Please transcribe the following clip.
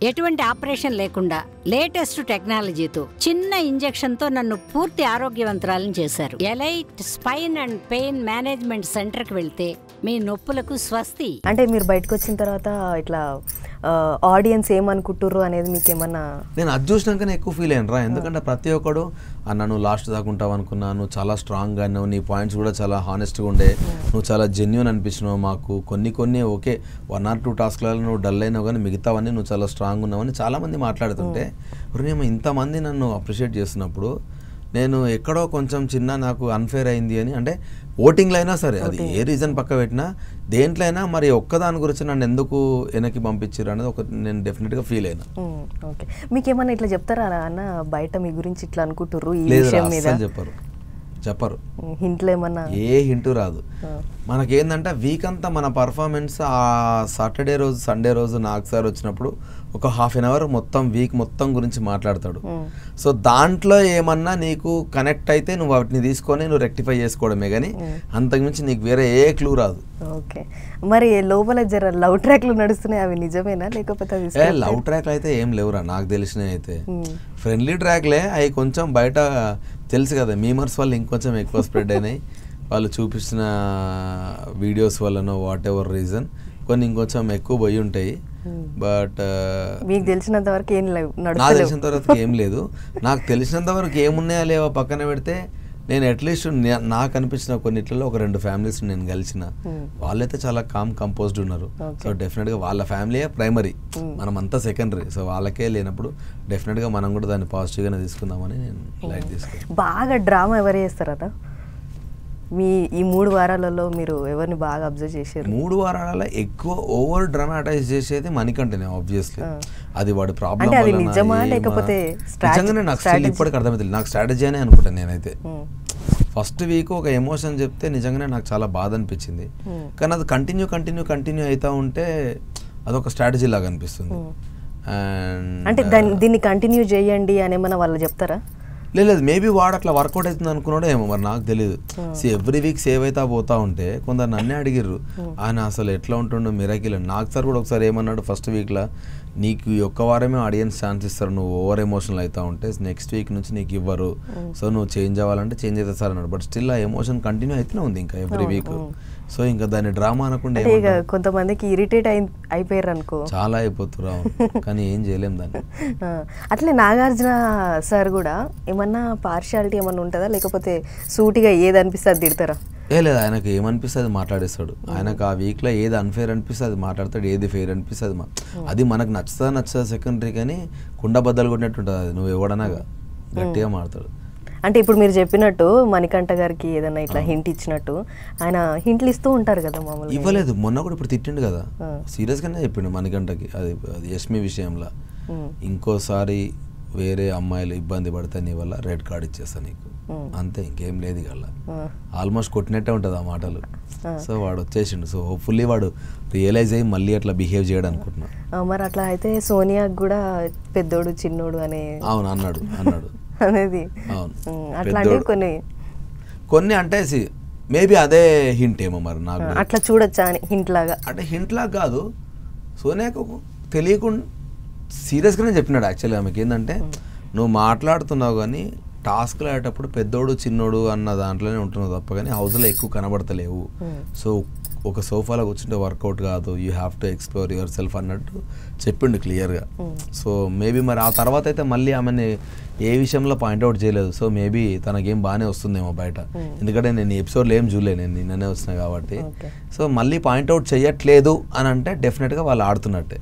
ఎటువంటి ఆపరేషన్ లేకుండా లేటెస్ట్ టెక్నాలజీతో చిన్న ఇంజెక్షన్ తో నన్ను పూర్తి ఆరోగ్యవంతురాలను చేశారు. Elite spine and pain management centre కి వెళ్తే మీ నొప్పులకు స్వస్తి. అంటే మీరు బయటకు వచ్చిన తర్వాత ఇట్లా ఆడియన్స్ ఏమనుకుంటుర్రు అనేది మీకు ఏమన్నా? నేను అది చూసినాకనే ఎక్కువ ఫీల్ అయ్యాను రా. ఎందుకంటే ప్రతి ఒక్కడు అన్న నువ్వు లాస్ట్ దాకా ఉంటావు అనుకున్నా, నువ్వు చాలా స్ట్రాంగ్గా అన్నావు, నీ పాయింట్స్ కూడా చాలా హానెస్ట్గా ఉండే, నువ్వు చాలా జెన్యూన్ అనిపించినావు మాకు. కొన్ని ఓకే 1 or 2 టాస్క్లలో నువ్వు డల్ అయినావు, కానీ మిగతావన్నీ నువ్వు చాలా స్ట్రాంగ్ ఉన్నావని చాలామంది మాట్లాడుతుంటే నేను ఇంతమంది నన్ను అప్రిషియేట్ చేస్తున్నప్పుడు నేను ఎక్కడో కొంచెం చిన్న నాకు అన్ఫేర్ అయింది అని, అంటే ఓటింగ్లో అయినా సరే అది ఏ రీజన్ పక్క పెట్టినా దేంట్లో అయినా మరి ఒక్కదాని గురించి నన్ను ఎందుకు వెనక్కి పంపించారు అనేది ఒక నేను డెఫినెట్గా ఫీల్ అయినా. ఓకే, మీకు ఏమన్నా ఇట్లా చెప్తారా అన్న బయట మీ గురించి ఇట్లా అనుకుంటుర్రు ఈ లేదు విషయం మీద? చెప్పరు. హింట్లు ఏమన్నా? ఏ హింటు రాదు. మనకేందంటే వీక్ అంతా మన పర్ఫార్మెన్స్ ఆ సాటర్డే రోజు సండే రోజు నాకు సార్ వచ్చినప్పుడు ఒక ½ an hour మొత్తం వీక్ మొత్తం గురించి మాట్లాడతాడు. సో దాంట్లో ఏమన్నా నీకు కనెక్ట్ అయితే నువ్వు వాటిని తీసుకొని నువ్వు రెక్టిఫై చేసుకోవడమే, కానీ అంతకుమించి నీకు వేరే ఏ క్లూ రాదు. ఓకే, మరి లోపల జర లవ్ ట్రాక్లు నడుస్తున్నాయి, అవి నిజమేనా లేకపోతే? లవ్ ట్రాక్లు అయితే ఏం లేవురా నాకు తెలిసినవి. అయితే ఫ్రెండ్లీ ట్రాక్లే అవి కొంచెం బయట తెలుసు కదా, మీమర్స్ వాళ్ళు ఇంకొంచెం ఎక్కువ స్ప్రెడ్ అయినాయి. వాళ్ళు చూపిస్తున్న వీడియోస్ వల్లనో వాట్ ఎవర్ రీజన్ కొన్ని ఇంకొంచెం ఎక్కువ పోయి ఉంటాయి. బట్ మీకు తెలిసినంత వరకు ఏం లేవు, నాకు తెలిసినంత వరకు ఏం లేదు. నాకు తెలిసినంత వరకు ఏమున్నాయా లేవో పక్కన పెడితే నేను అట్లీస్ట్ నాకు అనిపించిన కొన్నిట్లలో ఒక 2 ఫ్యామిలీస్ నేను కలిసిన వాళ్ళైతే చాలా కంపోజ్డ్ ఉన్నారు. సో డెఫినెట్గా వాళ్ళ ఫ్యామిలీయే ప్రైమరీ, మనం అంతా సెకండరీ. సో వాళ్ళకే లేనప్పుడు డెఫినెట్గా మనం కూడా దాన్ని పాజిటివ్గానే తీసుకుందామని నేను లైట్ తీసుకున్నాను. బాగా డ్రామా ఎవరు చేస్తారట మీ ఈ 3 వారాలలో? మీరు ఎవరిని బాగా అబ్జర్వ్ చేశారు? 3 వారాలలో ఎక్కువ ఓవర్ డ్రామాటైజ్ చేసేది మణికంఠనే ఆబ్వియస్లీ. అది వాడి ప్రాబ్లం నిజంగానే నాకు ఇప్పటికి అర్థమవుతుంది. నాకు స్ట్రాటజీ అనే అనుకుంటాను నేనైతే. ఫస్ట్ వీక్ ఒక ఎమోషన్ చెప్తే నిజంగానే నాకు చాలా బాధ అనిపించింది, కానీ అది కంటిన్యూ అవుతా ఉంటే అదొక స్ట్రాటజీ లాగా అనిపిస్తుంది. అంటే దీన్ని కంటిన్యూ చేయండి అని ఏమన్నా వాళ్ళు చెప్తారా? లేదు, మేబీ వాడు అట్లా వర్కౌట్ అవుతుంది అనుకున్నాడో ఏమో, మరి నాకు తెలియదు. ఎవ్రీ వీక్ సేవ్ అవుతా పోతా ఉంటే కొందరు నన్నే అడిగిర్రు ఆయన అసలు ఎట్లా ఉంటుండో మిరాకిల్ అని. నాకు సార్ కూడా ఒకసారి ఏమన్నాడు, ఫస్ట్ వీక్లో నీకు ఒక్క వారమే ఆడియన్స్ ఛాన్స్ ఇస్తారు, నువ్వు ఓవర్ ఎమోషనల్ అవుతా ఉంటే నెక్స్ట్ వీక్ నుంచి నీకు ఇవ్వరు, సో నువ్వు చేంజ్ అవ్వాలంటే చేంజ్ అవుతుంది సార్ అన్నాడు. బట్ స్టిల్ ఆ ఎమోషన్ కంటిన్యూ అవుతూనే ఉంది ఇంకా ఎవ్రీ వీక్. సో ఇంకా దాన్ని డ్రామా అనకుండా కొంతమందికి ఇరిటేట్ అయిపోయారు అనుకో, చాలా అయిపోతురా, కానీ ఏం చేయలేం దాన్ని. అట్లే నాగార్జున సార్ కూడా ఏమన్నా పార్షియాలిటీ ఏమన్నా ఉంటుందా, లేకపోతే సూటిగా ఏది అనిపిస్తే అది తిడతారా? లేదు, ఆయనకు ఏమనిపిస్తే అది మాట్లాడేస్తాడు. ఆయనకు ఆ వీక్లో ఏది అన్ఫేర్ అనిపిస్తే అది మాట్లాడతాడు, ఏది ఫెయిర్ అనిపిస్తే అది మనకు నచ్చుతా సెకండరీ, కానీ కుండ బద్దలు కొట్టినట్టు ఉంటుంది అది. నువ్వు ఎవడనగా గట్టిగా మాట్లాడతాడు. అంటే ఇప్పుడు మీరు చెప్పినట్టు మణికంఠ గారికి ఏదైనా ఇట్లా హింట్ ఇచ్చినట్టు ఆయన హింట్లు ఇస్తూ ఉంటారు కదా మామూలుగా. ఇవ్వలేదు, మొన్న కూడా ఇప్పుడు తిట్టిండు కదా, సీరియస్గానే చెప్పిండు మణికంఠకి. అది యష్మి విషయంలో ఇంకోసారి వేరే అమ్మాయిలు ఇబ్బంది పడితే నీ వల్ల రెడ్ కార్డ్ ఇచ్చేస్తా నీకు, అంతే, ఇంకేం లేదు. ఇక ఆల్మోస్ట్ కొట్టినట్టే ఉంటుంది ఆ మాటలు. సో వాడు వచ్చేసిండు. సో హోప్ఫుల్లీ వాడు రియలైజ్ అయ్యి మళ్ళీ అట్లా బిహేవ్ చేయడం అనుకుంటున్నా. మరి అట్లా అయితే సోనియాకి కూడా పెద్దోడు చిన్నోడు అనే అవును అన్నాడు అనేది. అవును, అట్లాంటివి కొన్ని అంటే మేబీ అదే హింట్ ఏమో మరి నాకు అట్లా చూడొచ్చా అని. హింట్ లాగా అంటే హింట్ లాగా కాదు, సోనియాకు తెలియకుండా సీరియస్గానే చెప్పినాడు. యాక్చువల్గా ఆమెకి ఏంటంటే నువ్వు మాట్లాడుతున్నావు కానీ టాస్క్లు ఆడేటప్పుడు పెద్దోడు చిన్నోడు అన్న దాంట్లోనే ఉంటున్నావు తప్ప కానీ హౌస్లో ఎక్కువ కనబడతలేవు. సో ఒక సోఫాలో కూర్చుంటే వర్కౌట్ కాదు, you have to explore your self అన్నట్టు చెప్పిండు క్లియర్గా. సో మేబీ మరి ఆ తర్వాత అయితే మళ్ళీ ఆమెని ఏ విషయంలో పాయింట్అవుట్ చేయలేదు. సో మేబీ తనకేం బాగానే వస్తుందేమో బయట, ఎందుకంటే నేను ఎపిసోడ్లో ఏం చూడలేదు, నేను నిన్ననే వచ్చినా కాబట్టి. సో మళ్ళీ పాయింట్అవుట్ చేయట్లేదు అని అంటే డెఫినెట్గా వాళ్ళు ఆడుతున్నట్టే.